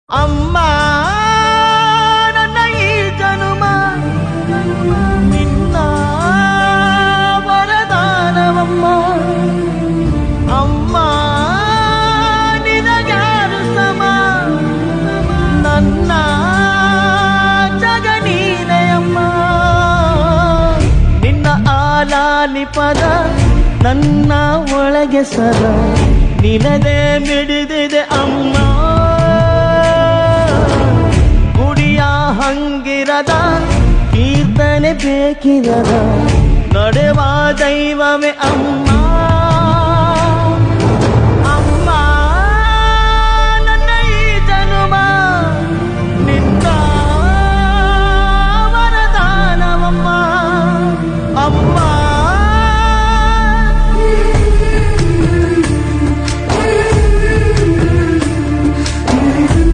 ಅಮ್ಮ ನನ್ನ ಈ ಜನುಮ ನಿನ್ನ ವರದಾನವಮ್ಮ. ಅಮ್ಮ ನಿನಗ್ಯಾರು ಸಮ, ನನ್ನ ಜಗ ನೀನೇ ಅಮ್ಮ. ನಿನ್ನ ಆಲಾಲಿ ಪದ ನನ್ನ ಒಳಗೆ ಸರ ನಿನದೇ ಮಿಡಿದಿದೆ ಅಮ್ಮ. ಗುಡಿಯ ಹಂಗಿರದ ಕೀರ್ತನೆ ಬೇಕಿರದ ನಡೆವ ದೈವವೇ ಅಮ್ಮ.